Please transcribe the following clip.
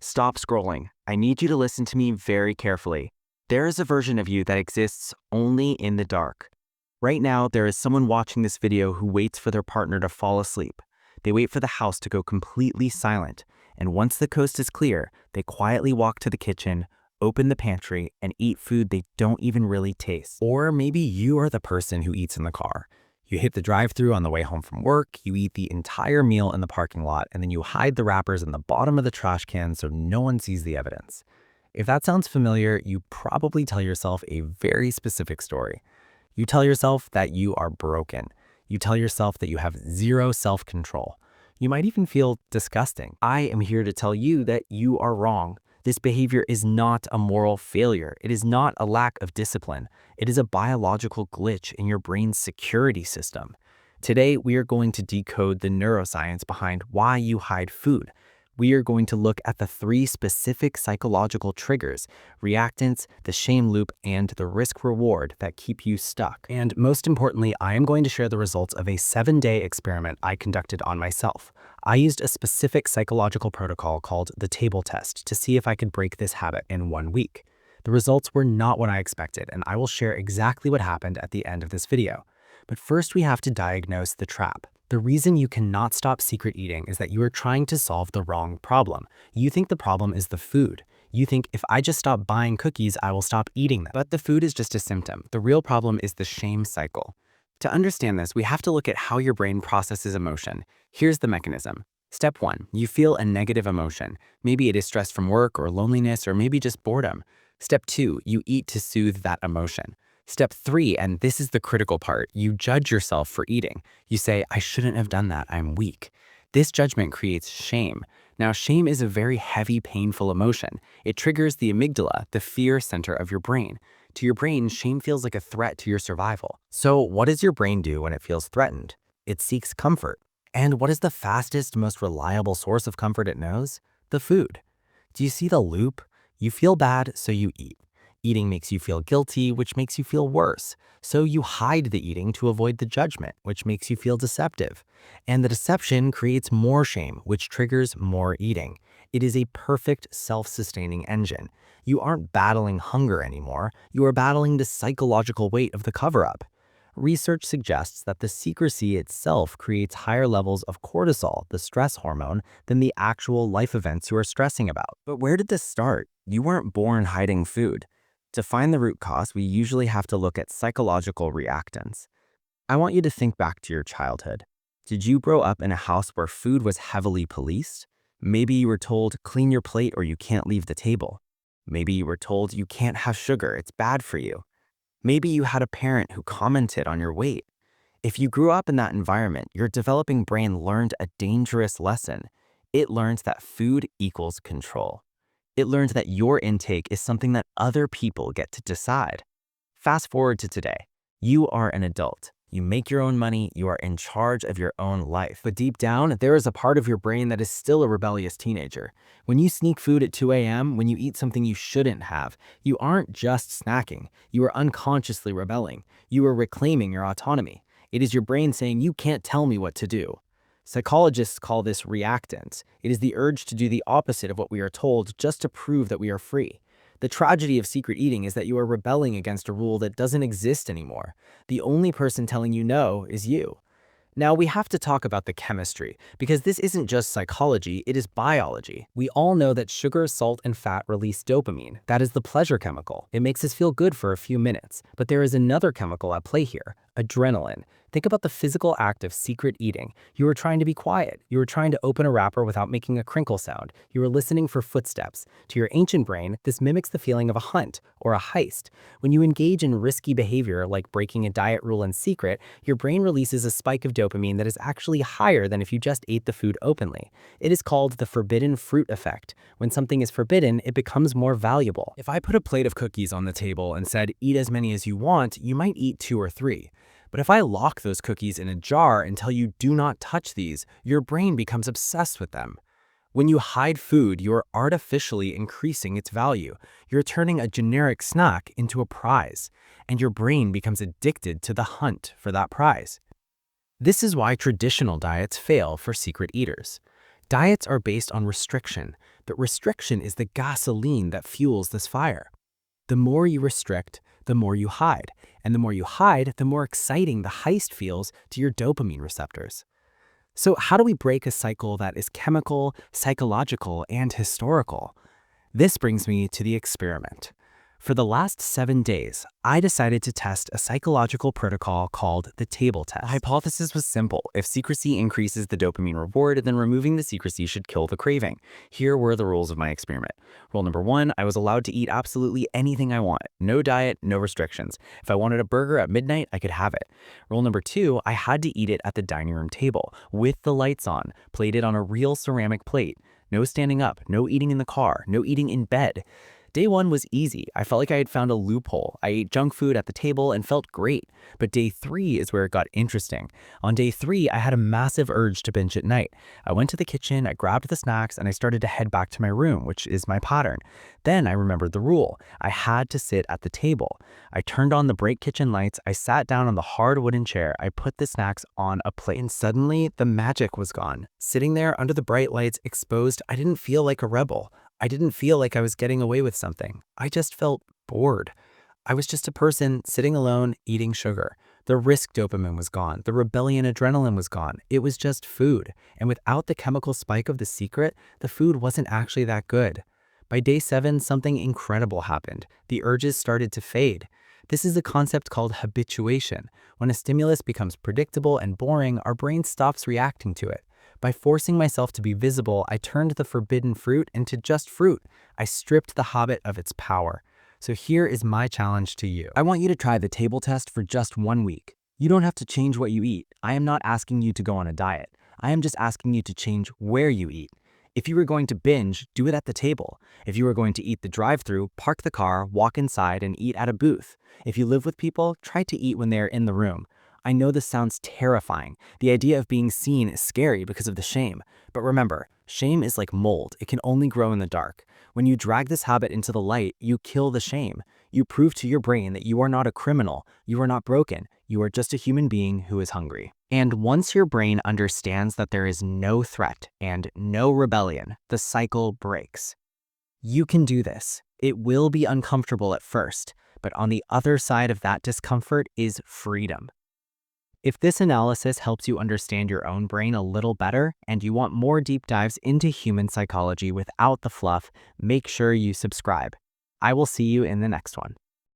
stop scrolling. I need you to listen to me very carefully. There is a version of you that exists only in the dark. Right now, there is someone watching this video who waits for their partner to fall asleep. They wait for the house to go completely silent, and once the coast is clear, they quietly walk to the kitchen, open the pantry, and eat food they don't even really taste. Or maybe you are the person who eats in the car. You hit the drive-thru on the way home from work, you eat the entire meal in the parking lot, and then you hide the wrappers in the bottom of the trash can so no one sees the evidence. If that sounds familiar, you probably tell yourself a very specific story. You tell yourself that you are broken. You tell yourself that you have zero self-control. You might even feel disgusting. I am here to tell you that you are wrong. This behavior is not a moral failure. It is not a lack of discipline. It is a biological glitch in your brain's security system. Today, we are going to decode the neuroscience behind why you hide food. We are going to look at the 3 specific psychological triggers: reactance, the shame loop, and the risk-reward that keep you stuck. And most importantly, I am going to share the results of a 7-day experiment I conducted on myself. I used a specific psychological protocol called the table test to see if I could break this habit in 1 week. The results were not what I expected, and I will share exactly what happened at the end of this video. But first, we have to diagnose the trap. The reason you cannot stop secret eating is that you are trying to solve the wrong problem. You think the problem is the food. You think if I just stop buying cookies, I will stop eating them. But the food is just a symptom. The real problem is the shame cycle. To understand this, we have to look at how your brain processes emotion. Here's the mechanism. Step 1, you feel a negative emotion. Maybe it is stress from work or loneliness or maybe just boredom. Step 2, you eat to soothe that emotion. Step 3, and this is the critical part, you judge yourself for eating. You say, I shouldn't have done that, I'm weak. This judgment creates shame. Now, shame is a very heavy, painful emotion. It triggers the amygdala, the fear center of your brain. To your brain, shame feels like a threat to your survival. So what does your brain do when it feels threatened? It seeks comfort. And what is the fastest, most reliable source of comfort it knows? The food. Do you see the loop? You feel bad, so you eat. Eating makes you feel guilty, which makes you feel worse. So you hide the eating to avoid the judgment, which makes you feel deceptive. And the deception creates more shame, which triggers more eating. It is a perfect self-sustaining engine. You aren't battling hunger anymore. You are battling the psychological weight of the cover-up. Research suggests that the secrecy itself creates higher levels of cortisol, the stress hormone, than the actual life events you are stressing about. But where did this start? You weren't born hiding food. To find the root cause, we usually have to look at psychological reactance. I want you to think back to your childhood. Did you grow up in a house where food was heavily policed? Maybe you were told, clean your plate or you can't leave the table. Maybe you were told you can't have sugar, it's bad for you. Maybe you had a parent who commented on your weight. If you grew up in that environment, your developing brain learned a dangerous lesson. It learned that food equals control. It learned that your intake is something that other people get to decide. Fast forward to today. You are an adult. You make your own money. You are in charge of your own life. But deep down, there is a part of your brain that is still a rebellious teenager. When you sneak food at 2 a.m., when you eat something you shouldn't have, you aren't just snacking. You are unconsciously rebelling. You are reclaiming your autonomy. It is your brain saying, you can't tell me what to do. Psychologists call this reactance. It is the urge to do the opposite of what we are told just to prove that we are free. The tragedy of secret eating is that you are rebelling against a rule that doesn't exist anymore. The only person telling you no is you. Now, we have to talk about the chemistry, because this isn't just psychology, it is biology. We all know that sugar, salt, and fat release dopamine. That is the pleasure chemical. It makes us feel good for a few minutes. But there is another chemical at play here, adrenaline. Think about the physical act of secret eating. You are trying to be quiet. You are trying to open a wrapper without making a crinkle sound. You are listening for footsteps. To your ancient brain, this mimics the feeling of a hunt or a heist. When you engage in risky behavior like breaking a diet rule in secret, your brain releases a spike of dopamine that is actually higher than if you just ate the food openly. It is called the forbidden fruit effect. When something is forbidden, it becomes more valuable. If I put a plate of cookies on the table and said, eat as many as you want, you might eat 2 or 3. But if I lock those cookies in a jar and tell you do not touch these, your brain becomes obsessed with them. When you hide food, you're artificially increasing its value. You're turning a generic snack into a prize, and your brain becomes addicted to the hunt for that prize. This is why traditional diets fail for secret eaters. Diets are based on restriction. but restriction is the gasoline that fuels this fire. The more you restrict, the more you hide, and the more you hide, the more exciting the heist feels to your dopamine receptors. So how do we break a cycle that is chemical, psychological, and historical? This brings me to the experiment. For the last 7 days, I decided to test a psychological protocol called the table test. The hypothesis was simple. If secrecy increases the dopamine reward, then removing the secrecy should kill the craving. Here were the rules of my experiment. Rule number 1, I was allowed to eat absolutely anything I want. No diet, no restrictions. If I wanted a burger at midnight, I could have it. Rule number 2, I had to eat it at the dining room table, with the lights on, plated on a real ceramic plate. No standing up, no eating in the car, no eating in bed. Day 1 was easy. I felt like I had found a loophole. I ate junk food at the table and felt great. But day 3 is where it got interesting. On day 3, I had a massive urge to binge at night. I went to the kitchen, I grabbed the snacks, and I started to head back to my room, which is my pattern. Then I remembered the rule. I had to sit at the table. I turned on the bright kitchen lights, I sat down on the hard wooden chair, I put the snacks on a plate, and suddenly the magic was gone. Sitting there under the bright lights, exposed, I didn't feel like a rebel. I didn't feel like I was getting away with something. I just felt bored. I was just a person sitting alone eating sugar. The risk dopamine was gone. The rebellion adrenaline was gone. It was just food. And without the chemical spike of the secret, the food wasn't actually that good. By day 7, something incredible happened. The urges started to fade. This is a concept called habituation. When a stimulus becomes predictable and boring, our brain stops reacting to it. By forcing myself to be visible, I turned the forbidden fruit into just fruit. I stripped the habit of its power. So here is my challenge to you. I want you to try the table test for just 1 week. You don't have to change what you eat. I am not asking you to go on a diet. I am just asking you to change where you eat. If you were going to binge, do it at the table. If you were going to eat the drive-thru, park the car, walk inside, and eat at a booth. If you live with people, try to eat when they're in the room. I know this sounds terrifying. The idea of being seen is scary because of the shame. But remember, shame is like mold. It can only grow in the dark. When you drag this habit into the light, you kill the shame. You prove to your brain that you are not a criminal. You are not broken. You are just a human being who is hungry. And once your brain understands that there is no threat and no rebellion, the cycle breaks. You can do this. It will be uncomfortable at first, but on the other side of that discomfort is freedom. If this analysis helps you understand your own brain a little better and you want more deep dives into human psychology without the fluff, make sure you subscribe. I will see you in the next one.